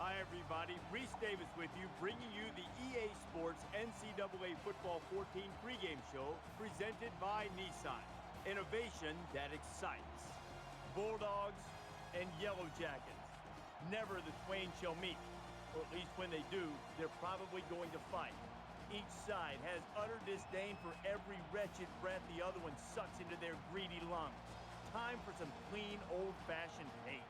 Hi, everybody. Reese Davis with you, bringing you the EA Sports NCAA Football 14 pregame show presented by Nissan. Innovation that excites. Bulldogs and Yellow Jackets. Never the twain shall meet, or at least when they do, they're probably going to fight. Each side has utter disdain for every wretched breath the other one sucks into their greedy lungs. Time for some clean, old-fashioned hate.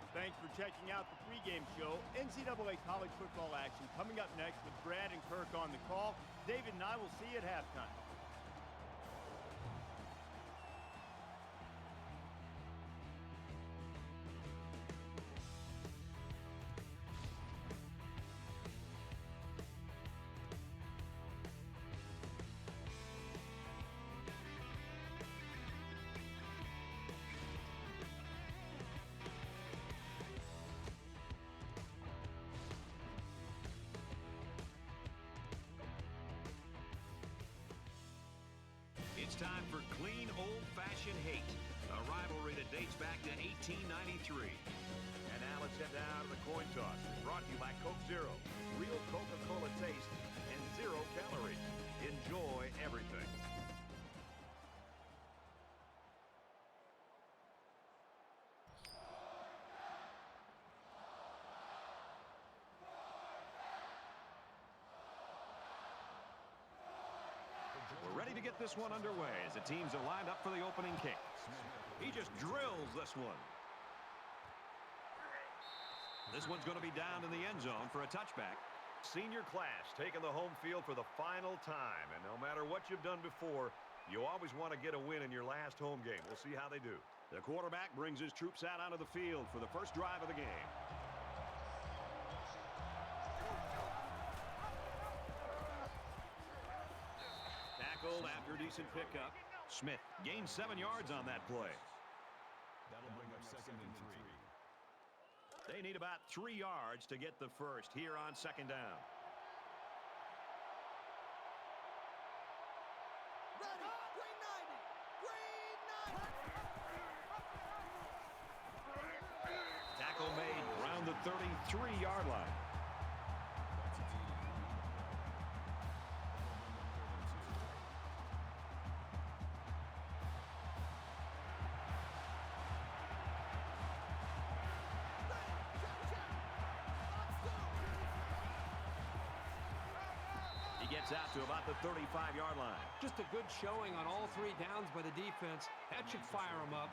Thanks for checking out the pregame show. NCAA college football action coming up next with Brad and Kirk on the call. David and I will see you at halftime. It's time for clean, old-fashioned hate, a rivalry that dates back to 1893. And now let's head down to the coin toss. It's brought to you by Coke Zero. Real Coca-Cola taste and 0 calories. Enjoy everything. We're ready to get this one underway as the teams are lined up for the opening kick. He just drills this one. This one's going to be down in the end zone for a touchback. Senior class taking the home field for the final time. And no matter what you've done before, you always want to get a win in your last home game. We'll see how they do. The quarterback brings his troops out onto the field for the first drive of the game. Tackled after a decent pickup. Smith gains 7 yards on that play. That'll bring up 2nd and 3. They need about 3 yards to get the first here on 2nd down. Ready, green 90, green 90. Tackle made around the 33-yard line. Gets out to about the 35-yard line. Just a good showing on all 3 downs by the defense. That should fire them up.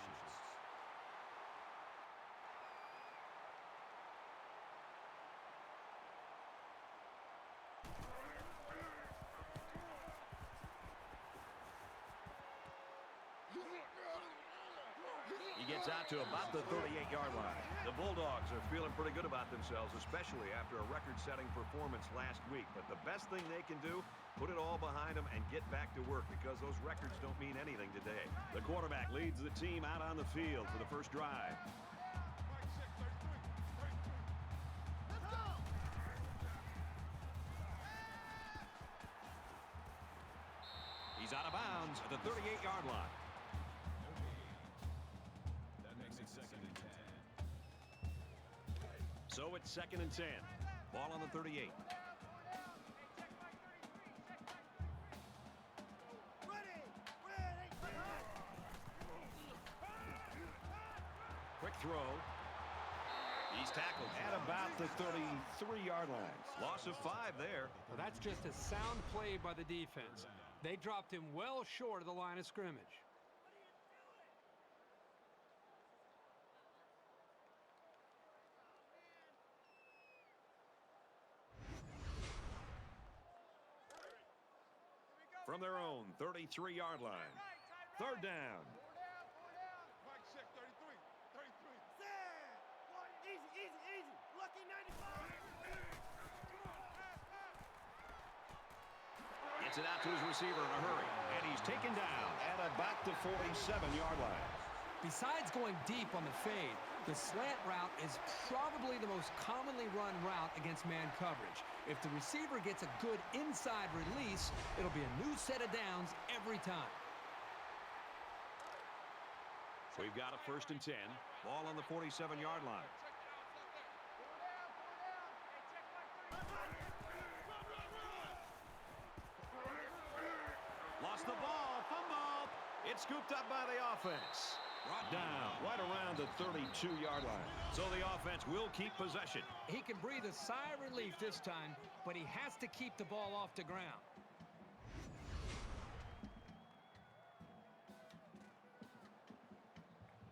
He gets out to about the 38-yard line. The Bulldogs are feeling pretty good about themselves, especially after a record-setting performance last week. But the best thing they can do, put it all behind them and get back to work, because those records don't mean anything today. The quarterback leads the team out on the field for the first drive. He's out of bounds at the 38-yard line. Makes it 2nd and 10. So it's 2nd and 10. Ball on the 38. Quick throw. He's tackled at about the 33-yard line. Loss of 5 there. Well, that's just a sound play by the defense. They dropped him well short of the line of scrimmage. From their own 33-yard line. 3rd down. Mike 6, 33. Set. Easy. Lucky 95. Gets it out to his receiver in a hurry. And he's taken down at about the 47-yard line. Besides going deep on the fade, the slant route is probably the most commonly run route against man coverage. If the receiver gets a good inside release, it'll be a new set of downs every time. We've got a 1st and 10. Ball on the 47-yard line. the ball. Fumble. It's scooped up by the offense. Brought down right around the 32-yard line. So the offense will keep possession. He can breathe a sigh of relief this time, but he has to keep the ball off the ground.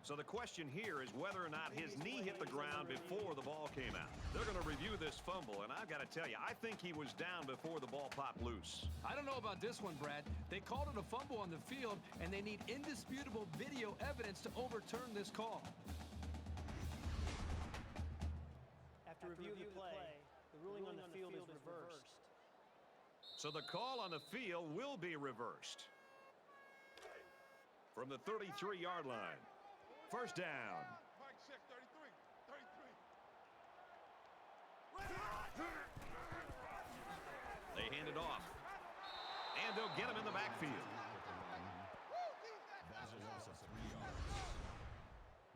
So the question here is whether or not his knee hit the ground before the ball came out. They're going to review this fumble, and I've got to tell you, I think he was down before the ball popped loose. I don't know about this one, Brad. They called it a fumble on the field, and they need indisputable video evidence to overturn this call. After review of the play, the ruling on the field is reversed. So the call on the field will be reversed. From the 33-yard line. First down. Mike check 33. 33. They hand it off. And they'll get him in the backfield. That's a loss of 3 yards.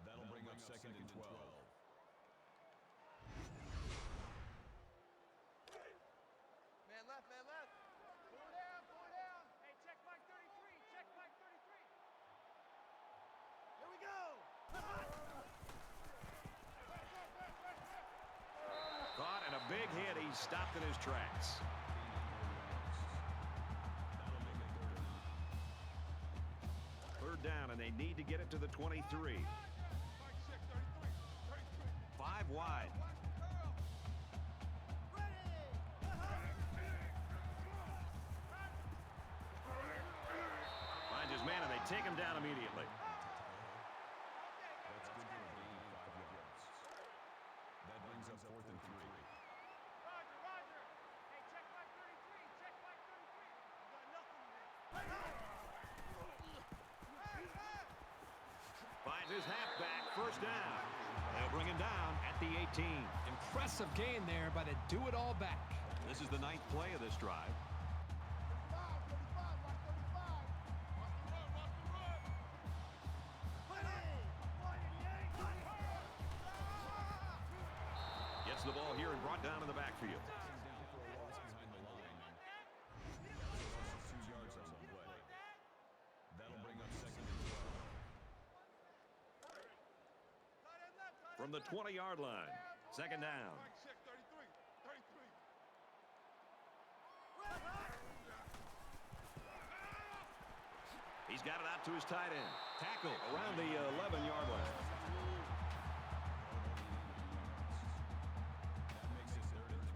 That'll bring up second and 12. Man left, man left. Pull it down, pull it down. Hey, check Mike 33, check Mike 33. Here we go. Caught in a big hit. He's stopped in his tracks. Third down, and they need to get it to the 23. Mike check 33. 33. 5 wide. Finds his man, and they take him down immediately. That's good for a gain of 5 yards. That brings up 4th and 3. Roger, Roger. Hey, check Mike 33, check Mike 33. Got nothing there. Finds his halfback. First down. They'll bring him down at the 18. Impressive gain there by the do-it-all back. This is the 9th play of this drive. 35, Mike 35. Watch the run, watch the run. 20, 188. Gets the ball here and brought down in the backfield. Down for a loss behind the line. That's a loss of 2 yards on the play. That'll bring up second and 12. From the 20-yard line. Second down. Mike check 33. 33. He's got it out to his tight end. Tackle around the 11-yard line. That makes it 3rd and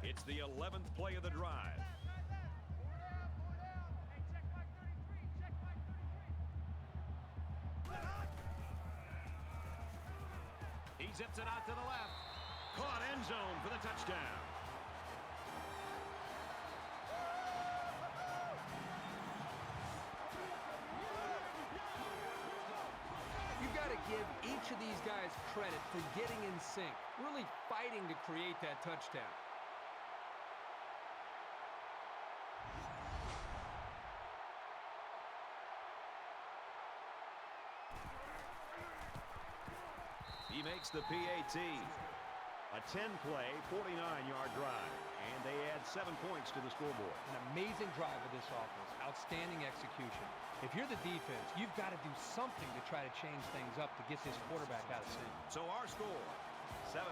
3. It's the 11th play of the drive. Hey, check Mike 33, check Mike 33. He zips it out to the left. Caught end zone for the touchdown. You've got to give each of these guys credit for getting in sync, really fighting to create that touchdown. He makes the PAT. A 10-play, 49-yard drive. And they add 7 points to the scoreboard. An amazing drive of this offense. Outstanding execution. If you're the defense, you've got to do something to try to change things up to get this quarterback out of sync. So our score, 7-0.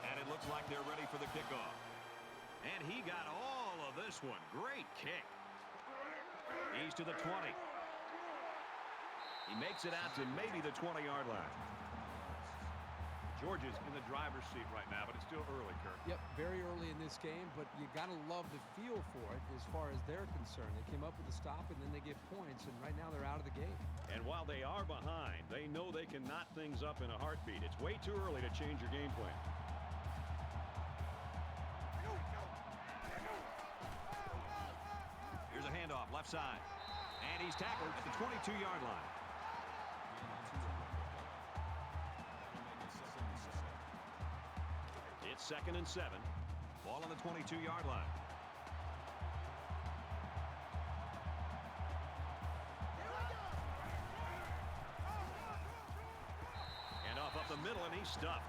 And it looks like they're ready for the kickoff. And he got all of this one. Great kick. He's to the 20. He makes it out to maybe the 20-yard line. Georgia's in the driver's seat right now, but it's still early, Kirk. Yep, very early in this game, but you got to love the feel for it as far as they're concerned. They came up with a stop, and then they get points, and right now they're out of the game. And while they are behind, they know they can knot things up in a heartbeat. It's way too early to change your game plan. Here's a handoff, left side. And he's tackled at the 22-yard line. It's 2nd and 7. Ball on the 22-yard line. And off up the middle, and he's stuffed.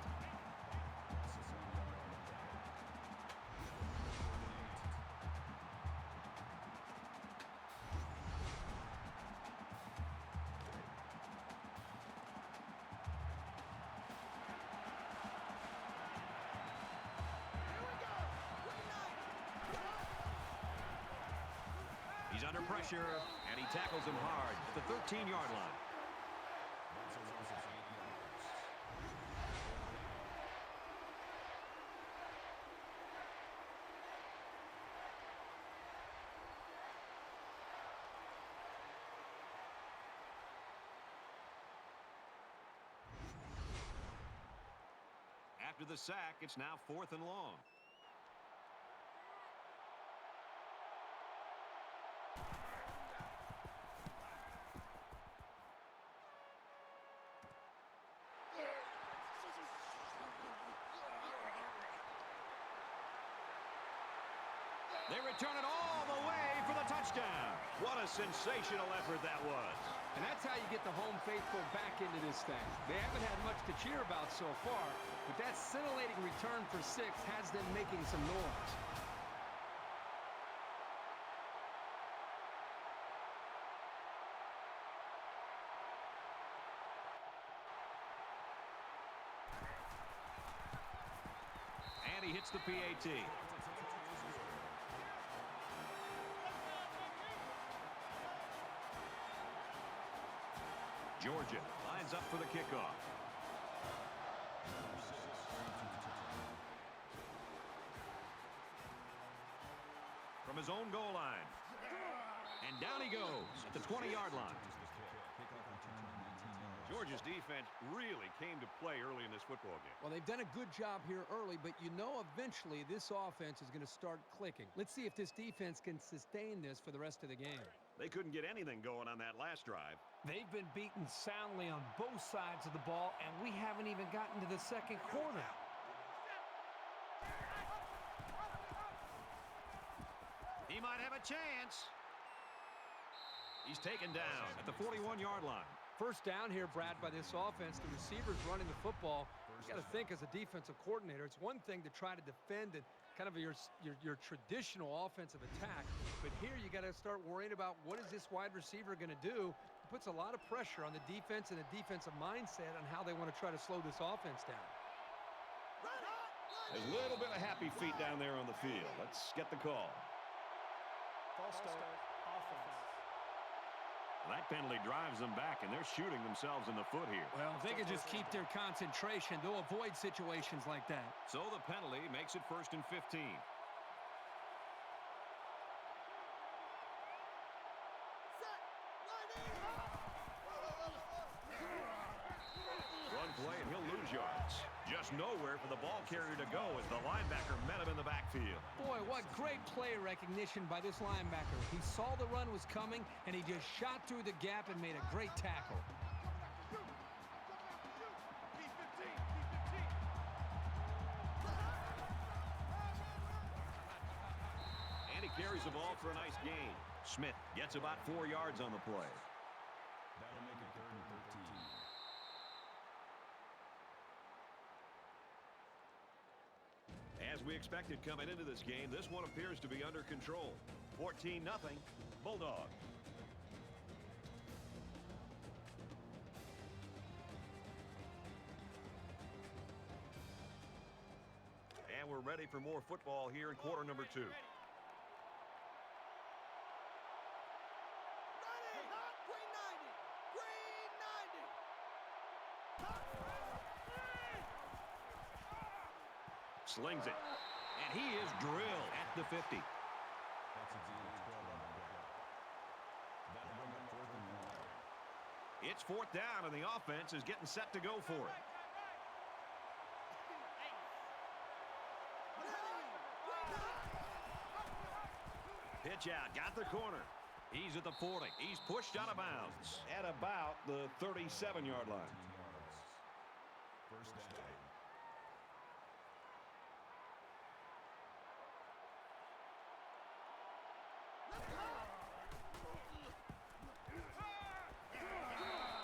He's under pressure, and he tackles him hard at the 13-yard line. That's a loss of 8 yards. After the sack, it's now 4th and long. They return it all the way for the touchdown. What a sensational effort that was. And that's how you get the home faithful back into this thing. They haven't had much to cheer about so far, but that scintillating return for 6 has them making some noise. And he hits the PAT. Georgia lines up for the kickoff. From his own goal line. And down he goes at the 20-yard line. Georgia's defense really came to play early in this football game. Well, they've done a good job here early, but you know eventually this offense is going to start clicking. Let's see if this defense can sustain this for the rest of the game. They couldn't get anything going on that last drive. They've been beaten soundly on both sides of the ball, and we haven't even gotten to the second quarter. He might have a chance. He's taken down at the 41-yard line. First down here, Brad, by this offense. The receiver's running the football. You got to think as a defensive coordinator, it's one thing to try to defend and kind of your traditional offensive attack, but here you got to start worrying about what is this wide receiver going to do. It puts a lot of pressure on the defense and a defensive mindset on how they want to try to slow this offense down. A little bit of happy feet down there on the field. Let's get the call. False start, offense. That penalty drives them back, and they're shooting themselves in the foot here. Well, if they can just keep their concentration, they'll avoid situations like that. So the penalty makes it 1st and 15. Run play, and he'll lose yards. Just nowhere for the ball carrier to go as the linebacker met him in the backfield. Boy, what great play recognition by this linebacker. He saw the run was coming, and he just shot through the gap and made a great tackle. And he carries the ball for a nice gain. Smith gets about 4 yards on the play. That'll make it 3rd and 13. As we expected coming into this game, this one appears to be under control. 14-0, Bulldogs. And we're ready for more football here in quarter number 2. Slings it. And he is drilled at the 50. That's a deal of 12 on the play. That'll bring up 4th and 1. It's 4th down, and the offense is getting set to go for it. Pitch out, got the corner. He's at the 40. He's pushed out of bounds At about the 37-yard line. 15 yards. First down.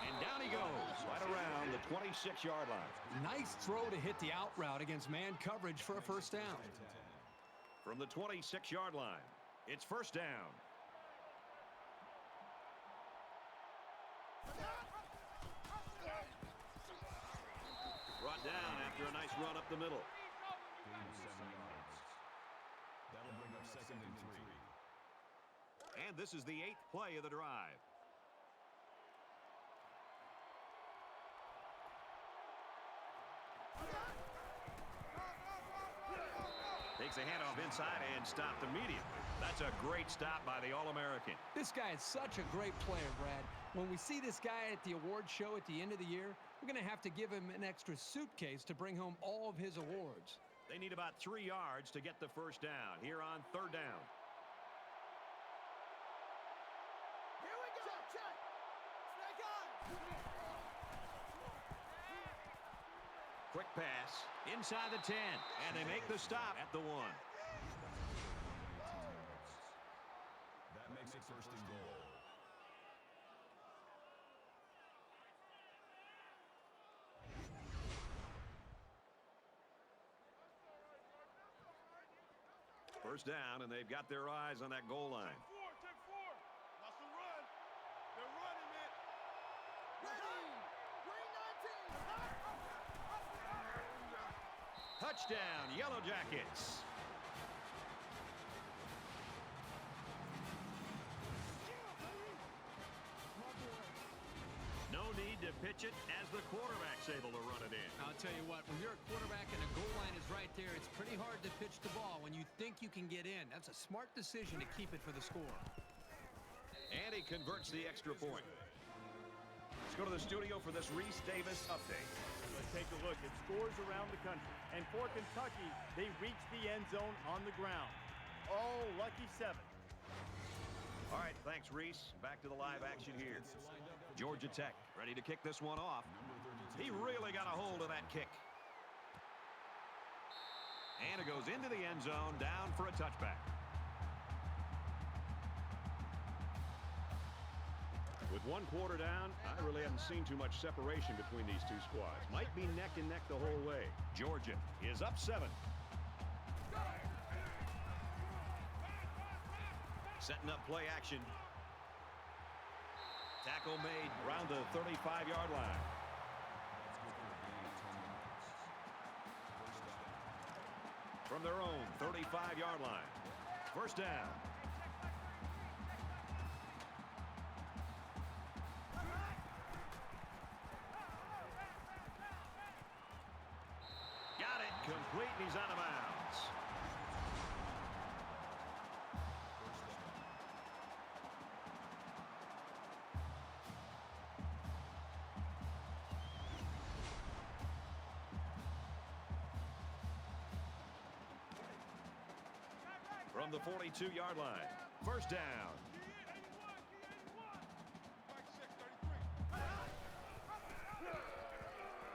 And down he goes, right around the 26-yard line. Nice throw to hit the out route against man coverage for a first down. From the 26-yard line, it's first down. Brought down after a nice run up the middle. Gain of 7 yards. That'll bring up 2nd and 3. And this is the 8th play of the drive. Takes a handoff inside and stopped immediately. That's a great stop by the All-American. This guy is such a great player, Brad. When we see this guy at the award show at the end of the year, we're going to have to give him an extra suitcase to bring home all of his awards. They need about 3 yards to get the first down here on 3rd down. Here we go. Check. Snake on. Quick pass inside the 10, and they make the stop at the 1. That makes it 1st and goal. First down, and they've got their eyes on that goal line. Take four. Watch the run. They're running it. Ready. Green 19. Touchdown, Yellow Jackets. No need to pitch it as the quarterback's able to run it in. I'll tell you what, when you're a quarterback and the goal line is right there, it's pretty hard to pitch the ball when you think you can get in. That's a smart decision to keep it for the score. And he converts the extra point. Let's go to the studio for this Reese Davis update. Let's take a look at scores around the country. And for Kentucky, they reached the end zone on the ground. Oh, lucky 7. All right, thanks, Reese. Back to the live action here. Georgia Tech ready to kick this one off. He really got a hold of that kick. And it goes into the end zone, down for a touchback. With 1 quarter down, I really haven't seen too much separation between these two squads. Might be neck and neck the whole way. Georgia is up 7. Setting up play action. Tackle made around the 35-yard line. From their own 35-yard line. First down. Got it. Complete, and he's out of bounds. From the 42-yard line. First down.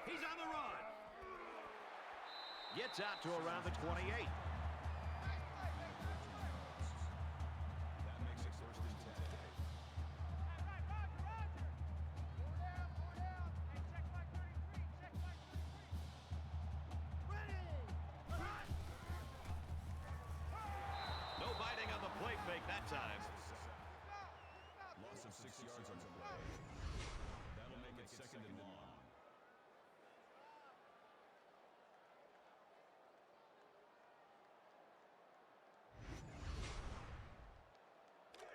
He's on the run. Gets out to around the 28. That makes it 1st and 10. No biting on the play fake that time. Loss of 6 yards on the play. That'll make it 2nd and long.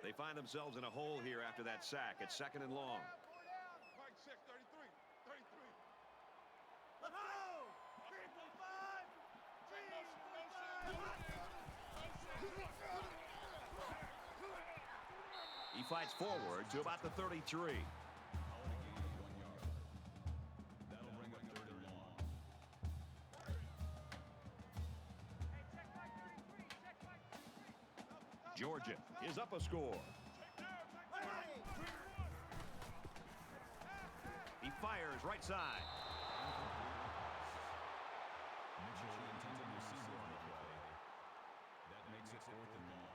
They find themselves in a hole here after that sack. It's 2nd and long. Mike check 33. 33. Let's go. 345. 345. He fights forward to about the 33. Call it a gain of 1 yard. That'll bring up 3rd and long. Georgia is up a score. He fires right side. Mitchell the intended receiver on the play. That makes it 4th and long.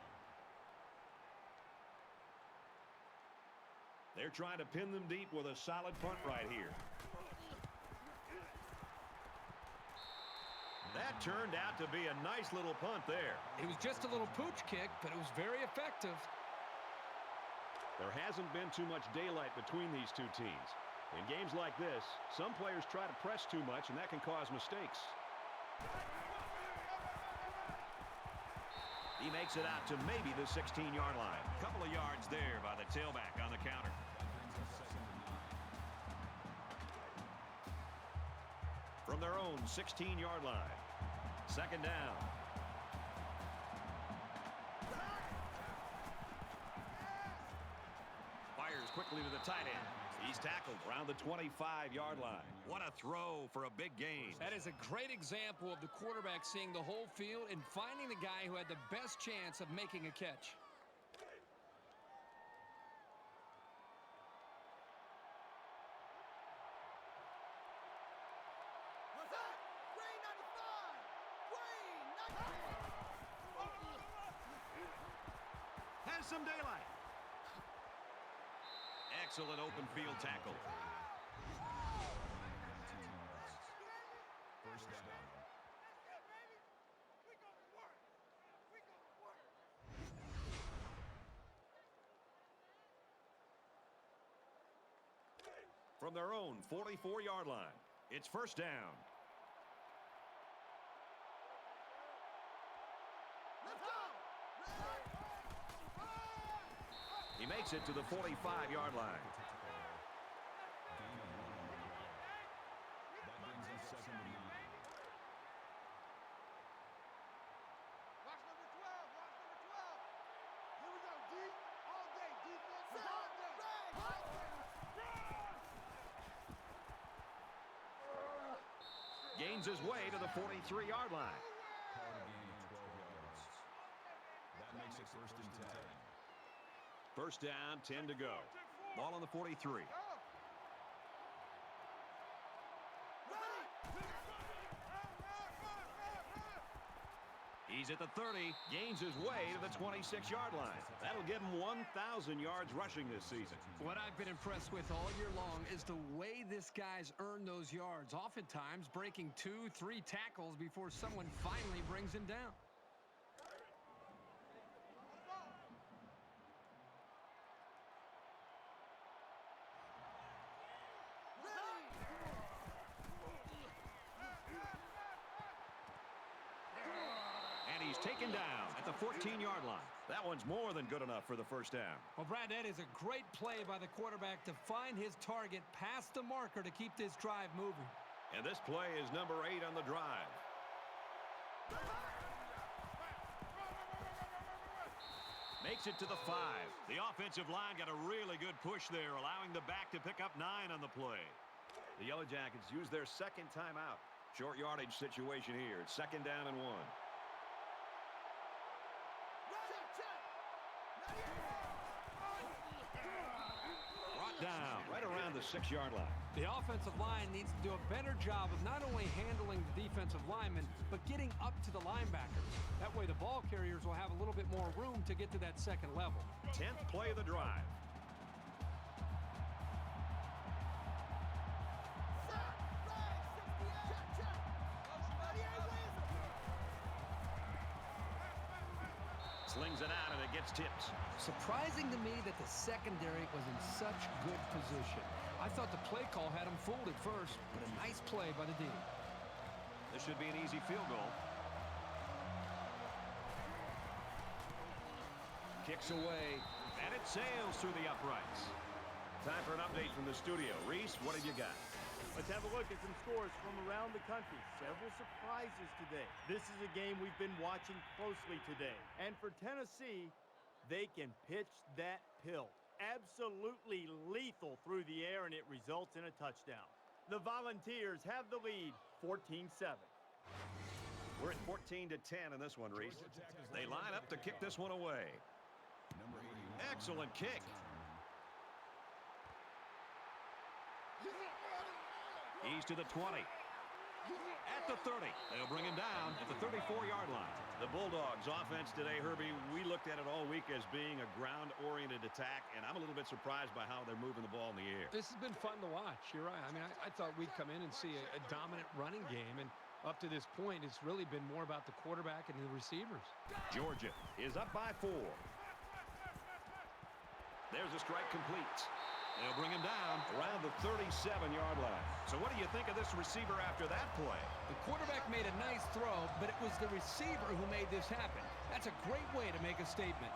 They're trying to pin them deep with a solid punt right here. That turned out to be a nice little punt there. It was just a little pooch kick, but it was very effective. There hasn't been too much daylight between these two teams. In games like this, some players try to press too much, and that can cause mistakes. He makes it out to maybe the 16-yard line. A couple of yards there by the tailback on the counter. From their own 16-yard line. Second down. Fires quickly to the tight end. He's tackled around the 25-yard line. What a throw for a big gain. That is a great example of the quarterback seeing the whole field and finding the guy who had the best chance of making a catch. Has some daylight. Excellent open field tackle. First down. From their own 44-yard line. It's first down. He makes it to the 45-yard line. That brings us second and 9. Watch number 12. Watch number 12. Here we go. Deep. All day. Defense. All day. Gains his way to the 43-yard line. Call a gain of 12 yards. That makes it first and 10. First down, 10 to go. Ball on the 43. He's at the 30, gains his way to the 26-yard line. That'll give him 1,000 yards rushing this season. What I've been impressed with all year long is the way this guy's earned those yards, oftentimes breaking 2-3 tackles before someone finally brings him down. He's taken down at the 14-yard line. That one's more than good enough for the first down. Well, Brad, that is a great play by the quarterback to find his target past the marker to keep this drive moving. And this play is number 8 on the drive. Makes it to the 5. The offensive line got a really good push there, allowing the back to pick up 9 on the play. The Yellow Jackets use their second timeout. Short yardage situation here. It's second down and 1. Brought down right around the 6-yard line. The offensive line needs to do a better job of not only handling the defensive linemen, but getting up to the linebackers. That way the ball carriers will have a little bit more room to get to that second level. 10th play of the drive. Slings it out and it gets tipped. Surprising to me that the secondary was in such good position. I thought the play call had him fooled at first, but a nice play by the D. This should be an easy field goal. Kicks away, and it sails through the uprights. Time for an update from the studio. Reese, what have you got? Let's have a look at some scores from around the country. Several surprises today. This is a game we've been watching closely today. And for Tennessee, they can pitch that pill. Absolutely lethal through the air, and it results in a touchdown. The Volunteers have the lead, 14-7. We're at 14-10 in this one, Reese. They line up to kick this one away. Number 81. Excellent kick. He's to the 20. At the 30. They'll bring him down at the 34-yard line. The Bulldogs offense today, Herbie, we looked at it all week as being a ground-oriented attack, and I'm a little bit surprised by how they're moving the ball in the air. This has been fun to watch. You're right. I mean, I thought we'd come in and see a dominant running game, and up to this point, it's really been more about the quarterback and the receivers. Georgia is up by 4. There's a strike complete. They'll bring him down around the 37-yard line. So what do you think of this receiver after that play? The quarterback made a nice throw, but it was the receiver who made this happen. That's a great way to make a statement.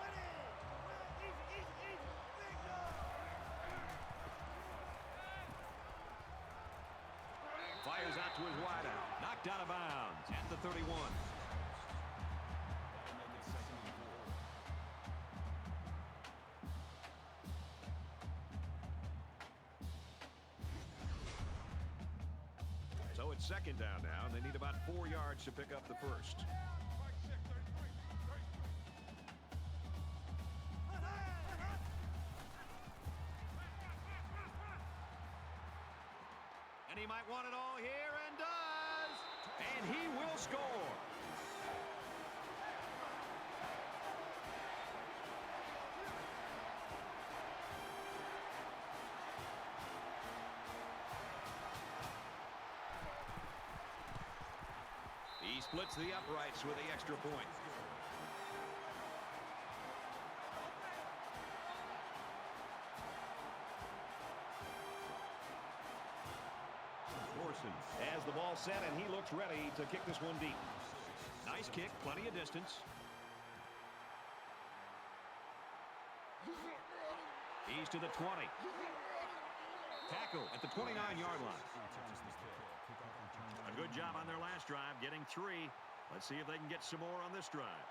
Fires out to his wideout. Knocked out of bounds at the 31. So it's second down now, and they need about 4 yards to pick up the first. And he might want it all here, and does! And he will score! He splits the uprights with the extra point. Morrison has the ball set, and he looks ready to kick this one deep. Nice kick, plenty of distance. He's to the 20. Tackle at the 29-yard line. A good job on their last drive, getting 3. Let's see if they can get some more on this drive.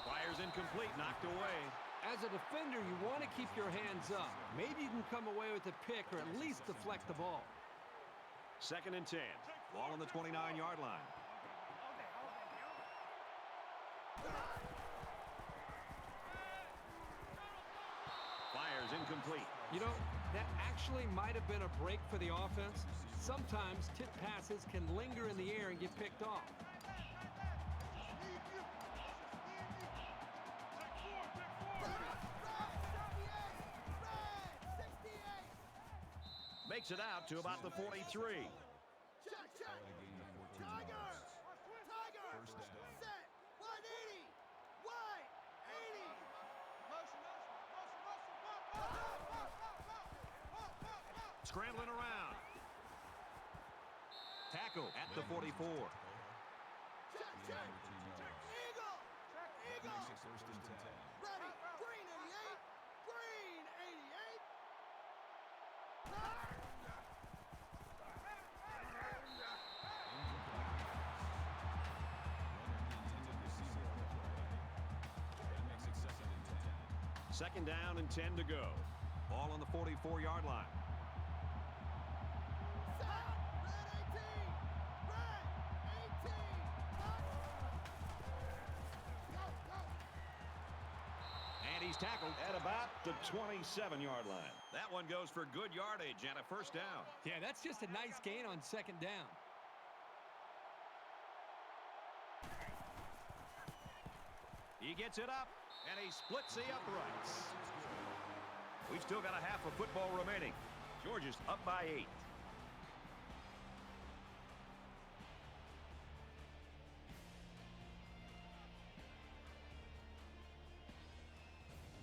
Fires incomplete, knocked away. As a defender, you want to keep your hands up. Maybe you can come away with a pick or at least deflect the ball. Second and 10. Ball on the 29-yard line. Fires incomplete. You know, that actually might have been a break for the offense. Sometimes tip passes can linger in the air and get picked off. Makes it out to about the 43. Tiger! Tiger! Set! 180! Wide! 80! Scrambling around. Tackle at the 44. Check! Eagle! Eagle! Ready! Green 88! Green 88! Second down and 10 to go. Ball on the 44-yard line. And he's tackled at about the 27-yard line. That one goes for good yardage and a first down. Yeah, that's just a nice gain on second down. He gets it up, and he splits the uprights. We've still got a half of football remaining. Georgia's up by 8.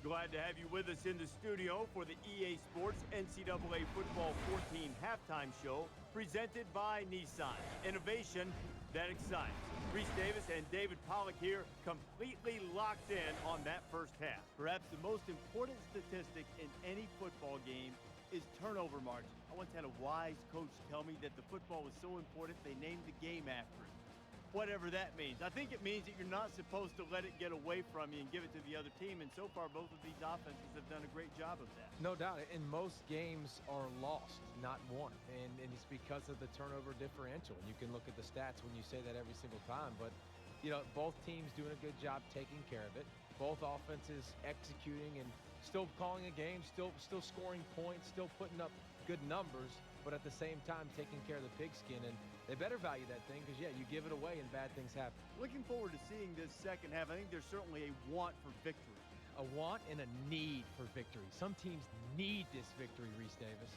Glad to have you with us in the studio for the EA Sports NCAA Football 14 halftime show presented by Nissan. Innovation that excites. Reese Davis and David Pollack here, completely locked in on that first half. Perhaps the most important statistic in any football game is turnover margin. I once had a wise coach tell me that the football was so important they named the game after it. Whatever that means. I think it means that you're not supposed to let it get away from you and give it to the other team, and so far both of these offenses have done a great job of that. No doubt, and most games are lost, not won, and it's because of the turnover differential. And you can look at the stats when you say that every single time, but you know, both teams doing a good job taking care of it, both offenses executing and still calling a game, still scoring points, still putting up good numbers, but at the same time taking care of the pigskin. And they better value that thing because, yeah, you give it away and bad things happen. Looking forward to seeing this second half. I think there's certainly a want for victory. A want and a need for victory. Some teams need this victory, Reese Davis.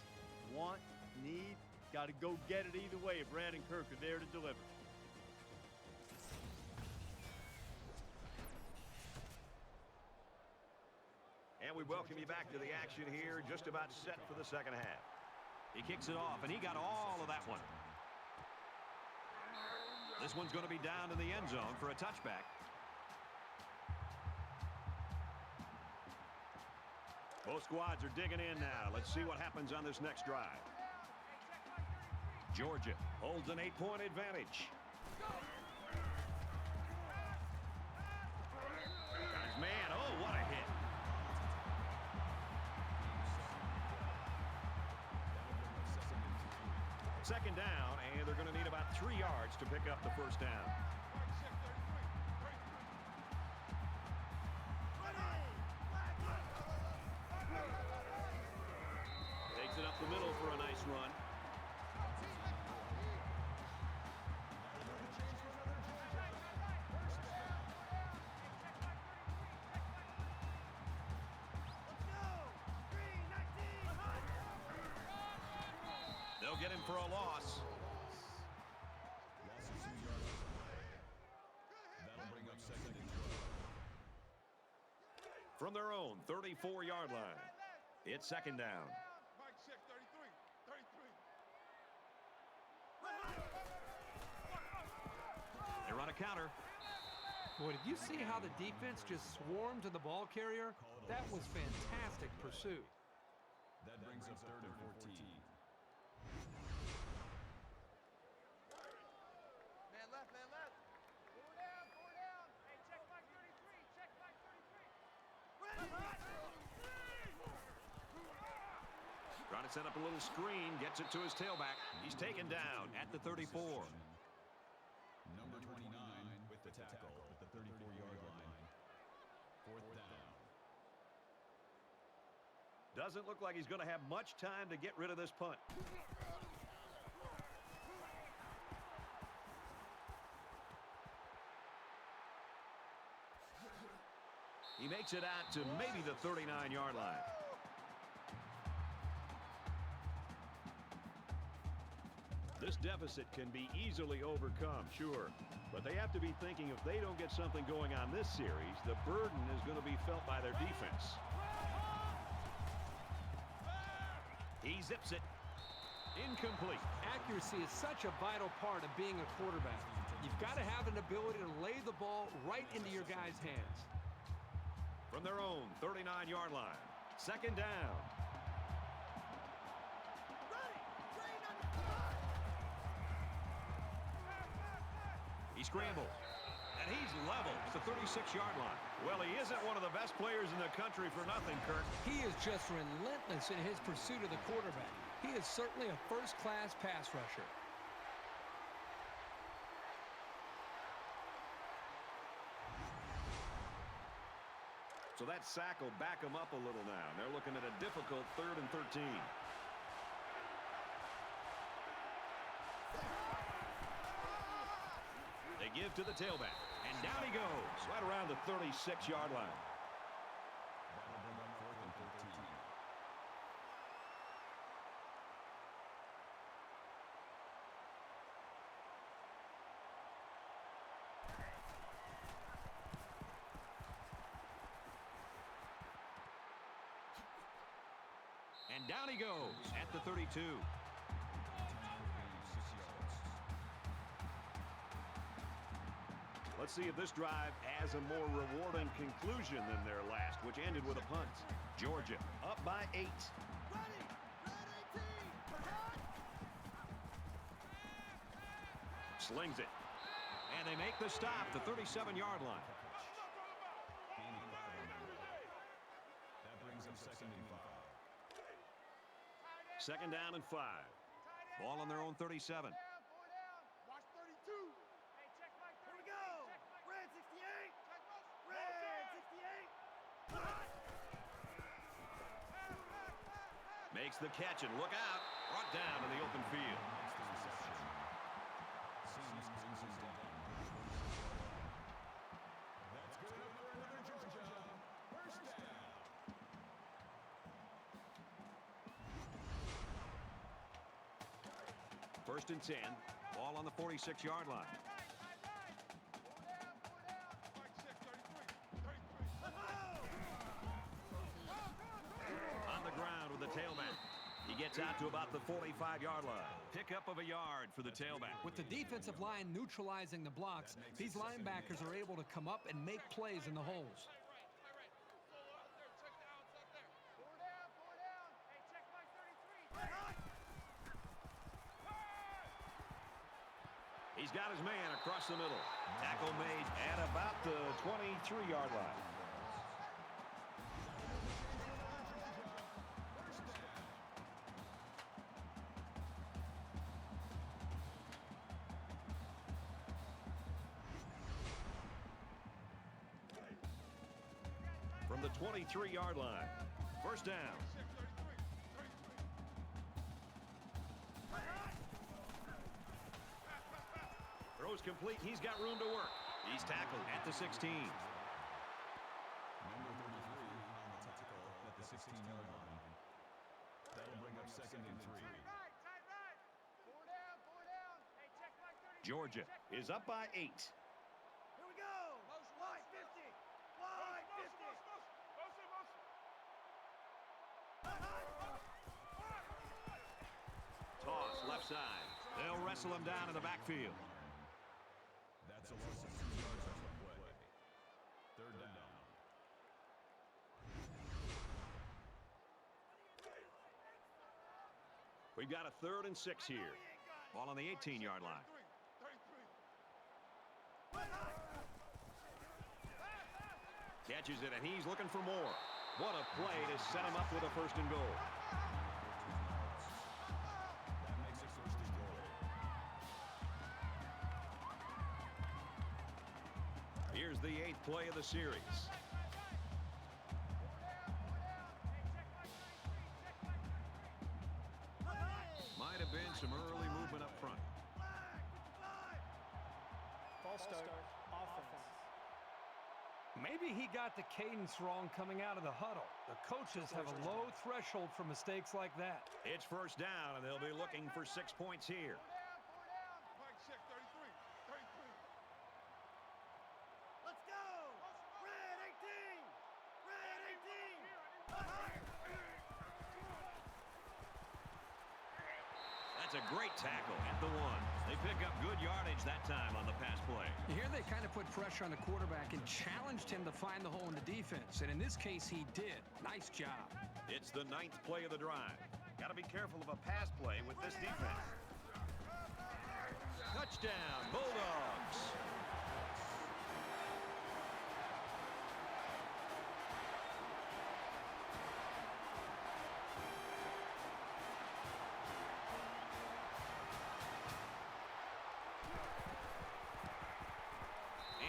Want, need, got to go get it either way. Brad and Kirk are there to deliver. And we welcome you back to the action here, just about set for the second half. He kicks it off, and he got all of that one. This one's going to be down in the end zone for a touchback. Both squads are digging in now. Let's see what happens on this next drive. Georgia holds an 8-point advantage. Guys, man, oh, what a hit. Second down, and they're going to need about 3 yards to pick up the first down. Takes it up the middle for a nice run. They'll get him for a loss. That'll bring up second and 12. From their own 34-yard line, it's second down. Mike check 33. 33. They run a counter. Boy, did you see how the defense just swarmed to the ball carrier? That was fantastic pursuit. That brings up third and 14. Man left, man left. Four down, four down. Hey, check Mike 33, check Mike 33. Trying to set up a little screen, gets it to his tailback. He's taken down at the 34. Number 29 with the tackle at the 34-yard line. Fourth down. Doesn't look like he's going to have much time to get rid of this punt. He makes it out to maybe the 39-yard line. This deficit can be easily overcome, sure. But they have to be thinking if they don't get something going on this series, the burden is going to be felt by their defense. He zips it. Incomplete. Accuracy is such a vital part of being a quarterback. You've got to have an ability to lay the ball right into your guys' hands. From their own 39-yard line, second down. He scrambles, and he's level at the 36-yard line. Well, he isn't one of the best players in the country for nothing, Kirk. He is just relentless in his pursuit of the quarterback. He is certainly a first-class pass rusher. So that sack will back him up a little now. They're looking at a difficult 3rd and 13. They give to the tailback, and down he goes, right around the 36-yard line. That'll bring up fourth and 13. And down he goes at the 32. Let's see if this drive has a more rewarding conclusion than their last, which ended with a punt. Georgia up by 8. Slings it. And they make the stop, the 37-yard line. Gaining 5 on the way. That brings up second and 5. Second down and 5. Ball on their own 37. Four down. Watch 32. Hey, check Mike 33. Here we go. Red 68. Check most. Red 68. Makes the catch, and look out. Brought down in the open field. Makes the reception. Sims brings him down. That's good enough for another Georgia. First down. First and 10. Ball on the 46-yard line. Mike check 33. 33. On the ground with the tailback. He He gets out to about the 45-yard line. Pickup of a yard for the tailback. With the defensive line neutralizing the blocks, these linebackers are able to come up and make plays in the holes. He's got his man across the middle. Tackle made at about the 23-yard line. From the 23-yard line, first down. Throws complete. He's got room to work. He's tackled at the 16. Number 33 on the tackle at the 16-yard line. That'll bring up 2nd and 3. Georgia is up by 8. Here we go. Wide 50. Wide 50. Toss left side. They'll wrestle him down in the backfield. That's a loss of 2 yards on the play. 3rd down. We've got a 3rd and 6 here. Ball on the 18-yard line. Catches it, and he's looking for more. What a play to set him up with a 1st and goal. That makes it 1st and goal. Here's the 8th play of the series. Might have been some early movement up front. False start, offense. Maybe he got the cadence wrong coming out of the huddle. The coaches have a low threshold for mistakes like that. It's first down, and they'll be looking for 6 points here. Mike check 33. 33. Let's go. Red 18. Red 18. That's a great tackle at the 1. They pick up good yardage that time on the pass play. Here they kind of put pressure on the quarterback and challenged him to find the hole in the defense. And in this case, he did. Nice job. It's the 9th play of the drive. Got to be careful of a pass play with this defense. Touchdown, Bulldogs.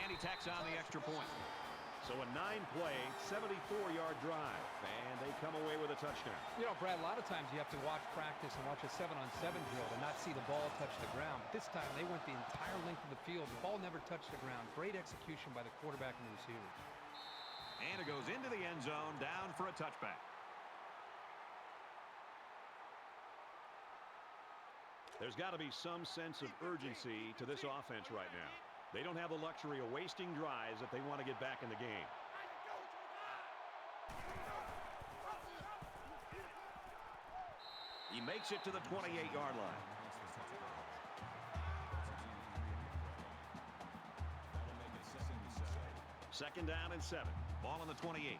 And he tacks on the extra point. So a 9-play, 74-yard drive, and they come away with a touchdown. You know, Brad, a lot of times you have to watch practice and watch a 7-on-7 drill to not see the ball touch the ground. But this time they went the entire length of the field. The ball never touched the ground. Great execution by the quarterback and the receiver. And it goes into the end zone, down for a touchback. There's got to be some sense of urgency to this offense right now. They don't have the luxury of wasting drives if they want to get back in the game. He makes it to the 28-yard line. Second down and 7. Ball on the 28.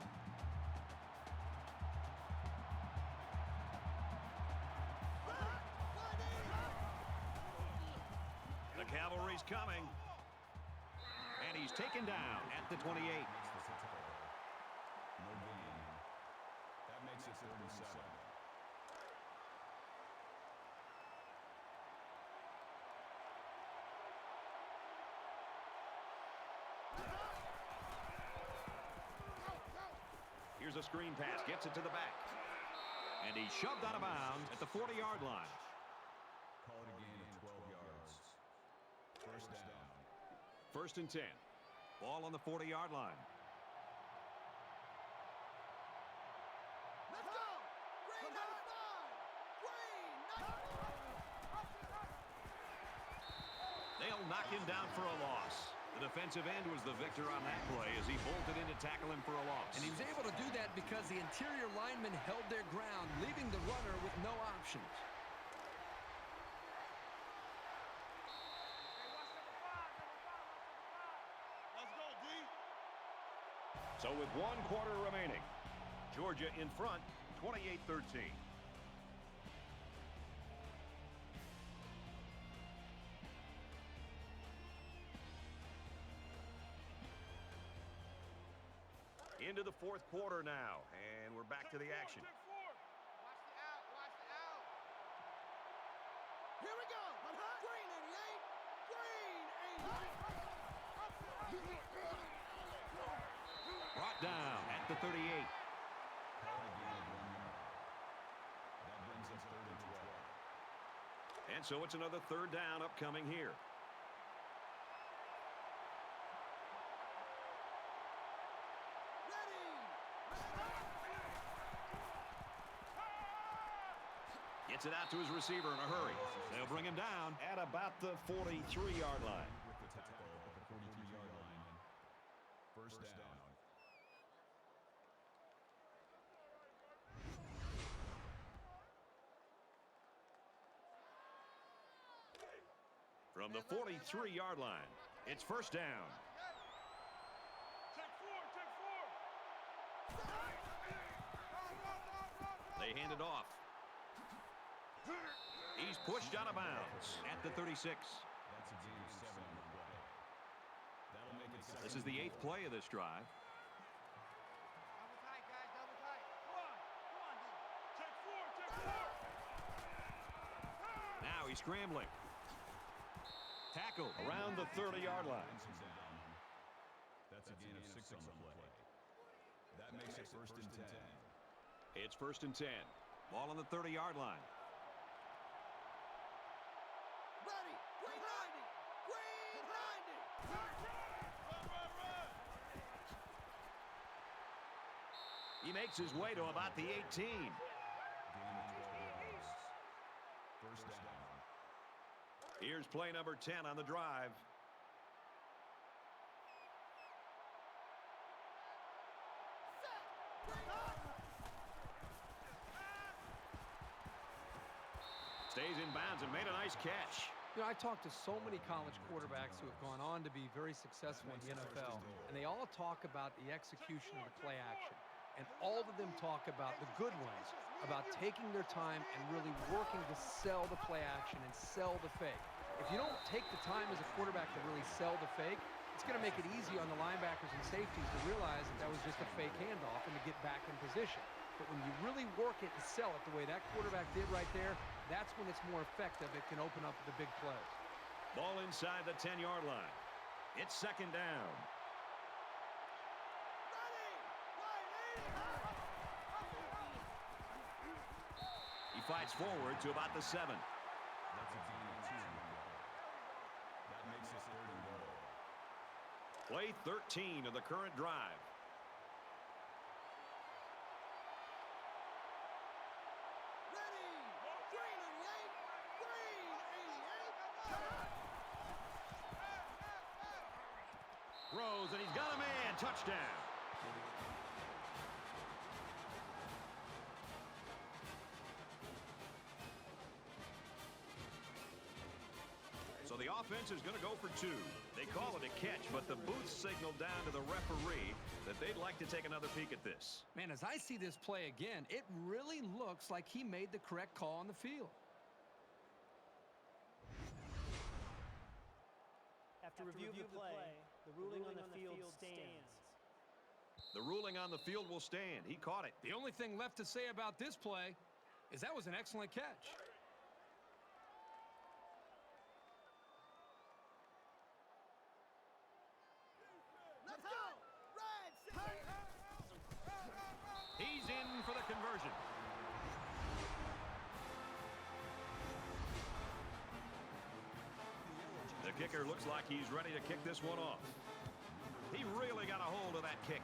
The cavalry's coming. And he's taken down at the 28. No gain. That makes it 37. Here's a screen pass. Gets it to the back. And he's shoved out of bounds at the 40-yard line. Call it a gain of 12 yards. First down. First and 10. Ball on the 40-yard line. Let's go. Green 95. Green 95. They'll knock him down for a loss. The defensive end was the victor on that play as he bolted in to tackle him for a loss. And he was able to do that because the interior linemen held their ground, leaving the runner with no options. Let's go, D. So with 1 quarter remaining, Georgia in front, 28-13. Into the 4th quarter now, and we're back to the action. Watch the out. Watch the out. Here we go. Green 88. Green 88. Brought down at the 38. Call it a gain of 1 yard. That brings us 3rd and 12. And so it's another 3rd down upcoming here. Gets it out to his receiver in a hurry. They'll bring him down At about the 43-yard line. With the tackle at the 43-yard line. First down. From the 43-yard line, it's first down. Check 4. They hand it off. He's pushed out of bounds at the 36. That's a gain of 7 on the play. That'll make it 2nd. This is the 8th play of this drive. Double tight, guys. Double tight. Come on. Check 4. Now he's scrambling. Tackle Around the 30-yard line. Brings him down. That's a gain of 6 on the play. That makes it 1st and 10. It's 1st and 10. Ball on the 30-yard line. Ready. Green 90. Run. He makes his way to about the 18. Gain of 12 yards. First down. Here's play number 10 on the drive. Stays in bounds and made a nice catch. You know, I talked to so many college quarterbacks who have gone on to be very successful in the NFL, and they all talk about the execution of the play action. And all of them talk about the good ones, about taking their time and really working to sell the play action and sell the fake. If you don't take the time as a quarterback to really sell the fake, it's going to make it easy on the linebackers and safeties to realize that that was just a fake handoff and to get back in position. But when you really work it and sell it the way that quarterback did right there, that's when it's more effective. It can open up the big plays. Ball inside the 10-yard line. It's 2nd down. He fights forward to about the 7. That's a gain of 2 on the play. That makes it 3rd and goal. Play 13 of the current drive. Throws, and he's got a man. Touchdown. So the offense is going to go for 2. They call it a catch, but the booth signaled down to the referee that they'd like to take another peek at this. Man, as I see this play again, it really looks like he made the correct call on the field. After review of the play, the ruling on the field stands. The ruling on the field will stand. He caught it. The only thing left to say about this play is that was an excellent catch. Let's go. Red. He's in for the conversion. The kicker looks like he's ready to kick this one off. He really got a hold of that kick.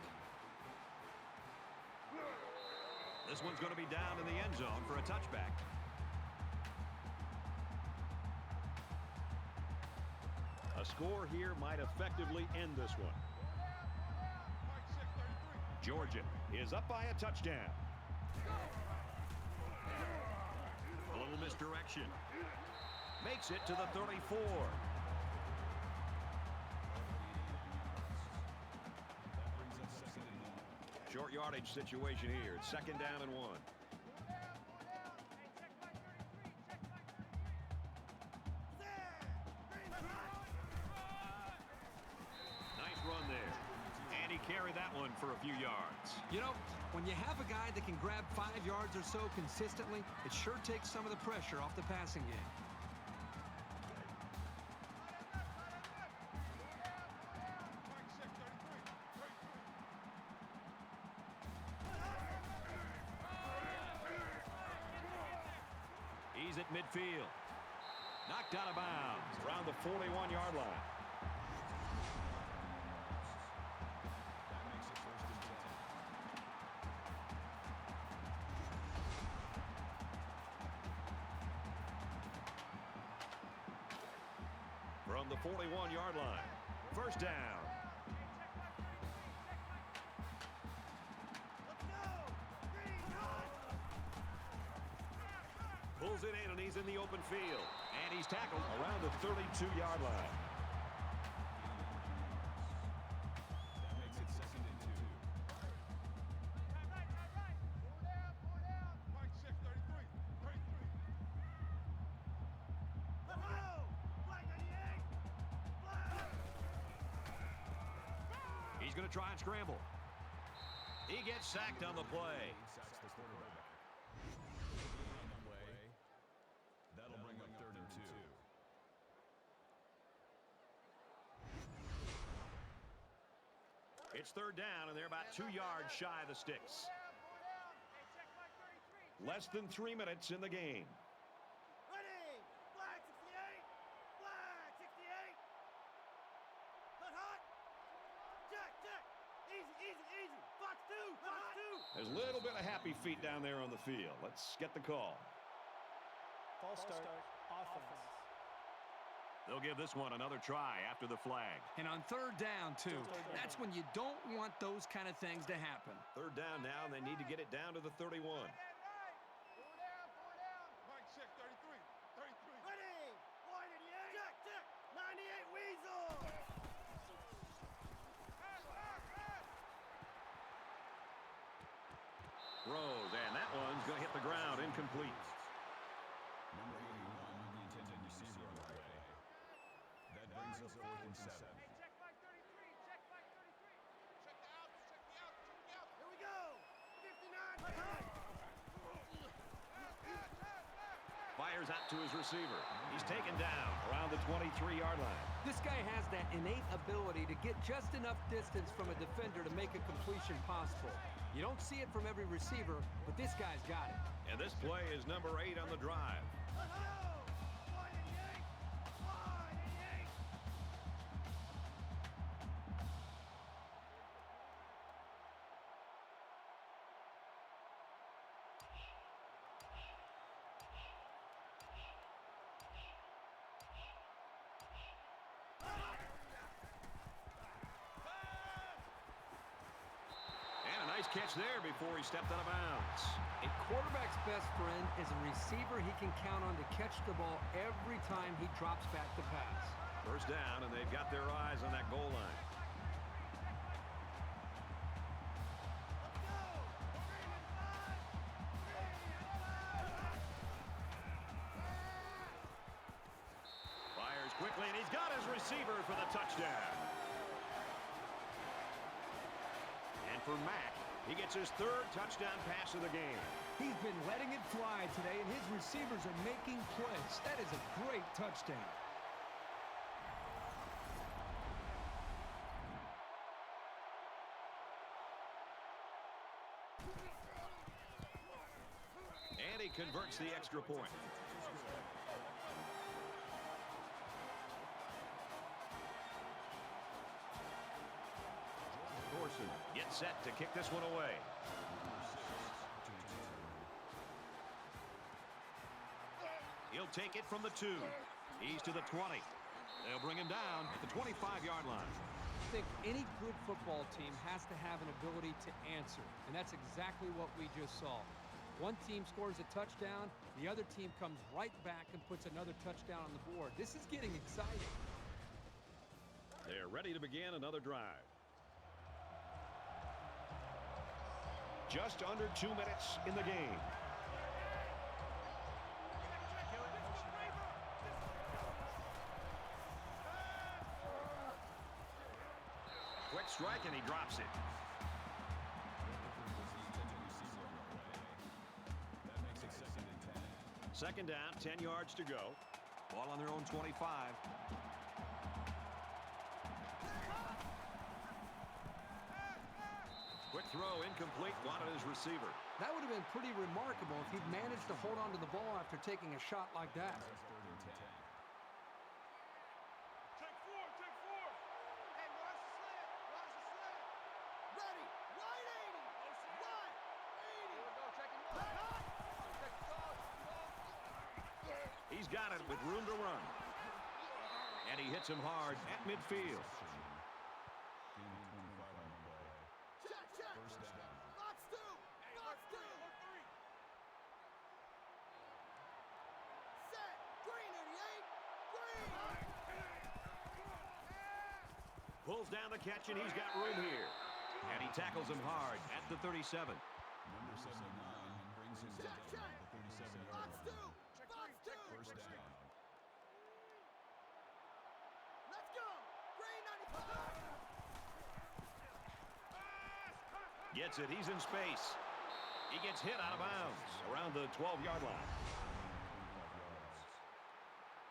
This one's going to be down in the end zone for a touchback. A score here might effectively end this one. Georgia is up by a touchdown. A little misdirection. Makes it to the 34. Short yardage situation here. It's 2nd down and 1. Nice run there. And he carried that one for a few yards. You know, when you have a guy that can grab 5 yards or so consistently, it sure takes some of the pressure off the passing game. He's at midfield. Knocked out of bounds around the 41-yard line. From the 41-yard line. 1st down. Pulls it in, and he's in the open field. And he's tackled Around the 32-yard line. That makes it 2nd and 2. Mike check 33. 33. Flag 98. Flag. He's going to try and scramble. He gets sacked on the play. Sacks the quarterback. On the way. That'll bring up 3rd and 2. It's 3rd down, and they're about 2 yards shy of the sticks. Less than 3 minutes in the game. Ready! Flag 68! Flag 68! Hut, hut! Check, check! Easy, easy, easy! Fox 2! Fox 2! There's a little bit of happy feet down there on the field. Let's get the call. False start, offense. They'll give this one another try after the flag. And on 3rd down, too. That's when you don't want those kind of things to happen. 3rd down now, and they need to get it down to the 31. Four down. Mike check 33. 33. Ready! Wide 88! Check, check! 98 Weasel! Throws, and that one's going to hit the ground incomplete. Number 81, the intended receiver on the play. That brings up 4th and 7. Check Mike 33! Check Mike 33! Check the outs! Check the outs! Check the outs! Here we go! 59! Hut, hut! Fires out to his receiver. He's taken down around the 23-yard line. This guy has that innate ability to get just enough distance from a defender to make a completion possible. You don't see it from every receiver, but this guy's got it. And this play is number 8 on the drive. Wide 88! Wide 88! And a nice catch there before he stepped out of bounds. A quarterback's best friend is a receiver he can count on to catch the ball every time he drops back to pass. 1st down, and they've got their eyes on that goal line. Fires quickly, and he's got his receiver for the touchdown. And for Mack, he gets his 3rd touchdown pass of the game. He's been letting it fly today, and his receivers are making plays. That is a great touchdown. And he converts the extra point. Corson gets set to kick this one away. He'll take it from the 2. He's to the 20. They'll bring him down at the 25-yard line. I think any good football team has to have an ability to answer, and that's exactly what we just saw. One team scores a touchdown, the other team comes right back and puts another touchdown on the board. This is getting exciting. They're ready to begin another drive. Just under 2 minutes in the game. Quick strike, and he drops it. Second down, 10 yards to go. Ball on their own 25. Quick throw, incomplete, wanted his receiver. That would have been pretty remarkable if he'd managed to hold on to the ball after taking a shot like that. Check four, check four. Hey, watch the slant. Watch the slant. Ready. Right 80. Right 80. Here we go. Check him out. Check the dog. He's got it with room to run. And he hits him hard at midfield. Check, check. Box two. Box two. Set. Green 88. Green. Pulls down the catch, and he's got room here. And he tackles him hard at the 37. Number 79 brings him down at the 37-yard Box line. two. Box two. First down. Let's go. Green 95. Gets it. He's in space. He gets hit out of bounds around the 12-yard line.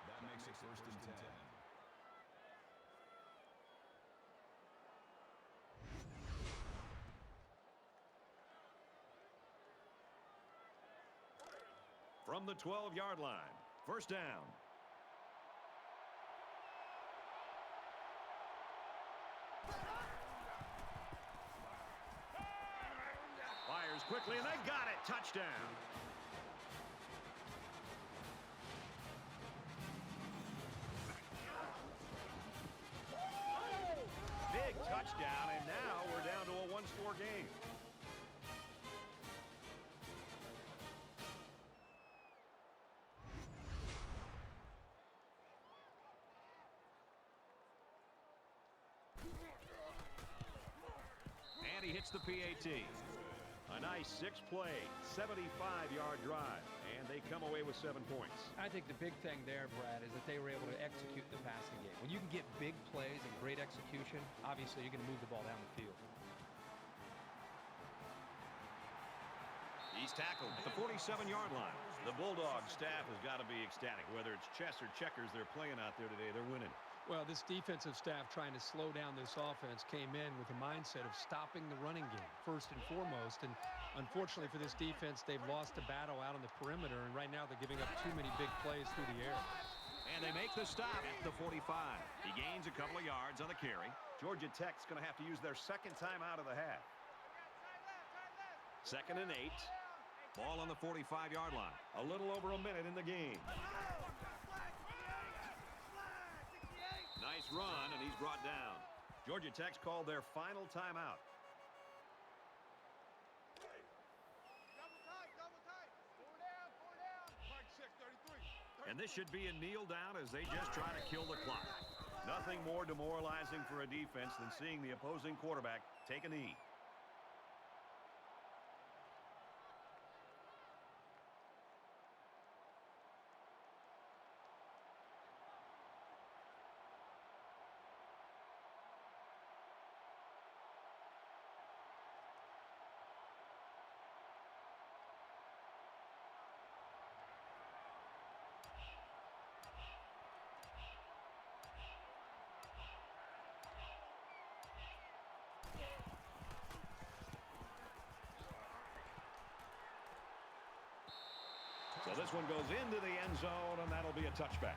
That makes it first and 10. From the 12-yard line. First down. Fires quickly, and they got it. Touchdown. Big touchdown, and now we're down to a one-score game. And he hits the PAT. A nice six-play, 75-yard drive, and they come away with 7 points. I think the big thing there, Brad, is that they were able to execute the passing game. When you can get big plays and great execution, obviously you're going to move the ball down the field. He's tackled at the 47-yard line. The Bulldogs staff has got to be ecstatic. Whether it's chess or checkers they're playing out there today, they're winning. Well, this defensive staff trying to slow down this offense came in with a mindset of stopping the running game first and foremost. And unfortunately for this defense, they've lost a battle out on the perimeter, and right now they're giving up too many big plays through the air. And they make the stop at the 45. He gains a couple of yards on the carry. Georgia Tech's going to have to use their second time out of the half. Second and 8. Ball on the 45-yard line. A little over a minute in the game. Nice run, and he's brought down. Georgia Tech's called their final timeout. Double tight. 4 down. Mike check 33. And this should be a kneel down as they just try to kill the clock. Nothing more demoralizing for a defense than seeing the opposing quarterback take a knee. So this one goes into the end zone, and that'll be a touchback.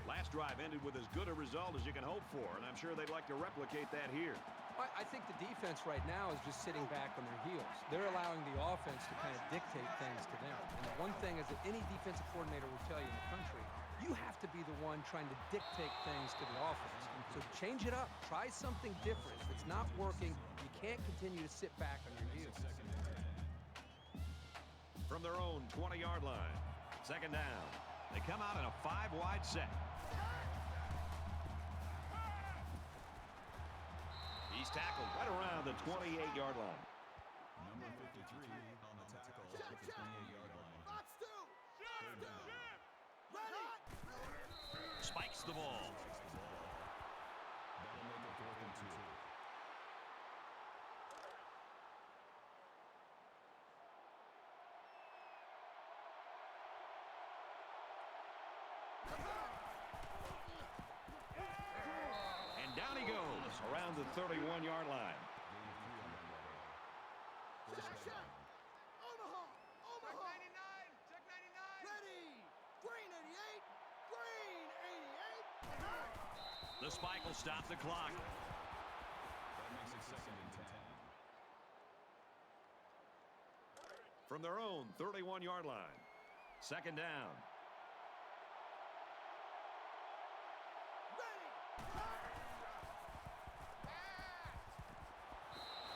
Last drive ended with as good a result as you can hope for, and I'm sure they'd like to replicate that here. I think the defense right now is just sitting back on their heels. They're allowing the offense to kind of dictate things to them. And the one thing is that any defensive coordinator will tell you in the country, you have to be the one trying to dictate things to the offense. So change it up. Try something different. If it's not working, you can't continue to sit back on your heels. From their own 20-yard line. Second down. They come out in a 5-wide set. He's tackled Right around the 28-yard line. Number 53 on the tackle at the 28-yard line. Box two. Third down. Ready. spikes the ball. That'll make it 4th and 2. And down he goes around the 31-yard line. Check. Omaha. Check 99. Check 99. Ready. Green 88. Green 88. The spike will stop the clock. That makes it 2nd and 10. From their own 31-yard line. Second down.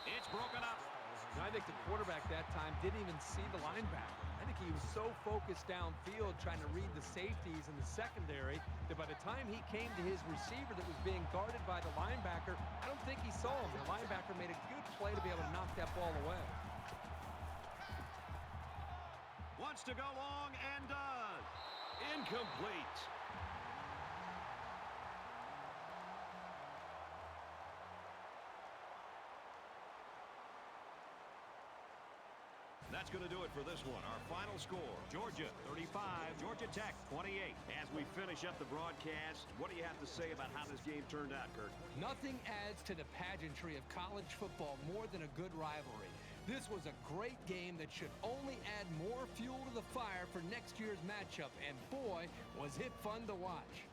It's broken up. And I think the quarterback that time didn't even see the linebacker. I think he was so focused downfield trying to read the safeties in the secondary that by the time he came to his receiver that was being guarded by the linebacker, I don't think he saw him. The linebacker made a good play to be able to knock that ball away. Wants to go long and does. Incomplete. That's going to do it for this one. Our final score, Georgia 35, Georgia Tech 28. As we finish up the broadcast, what do you have to say about how this game turned out, Kirk? Nothing adds to the pageantry of college football more than a good rivalry. This was a great game that should only add more fuel to the fire for next year's matchup, and boy, was it fun to watch.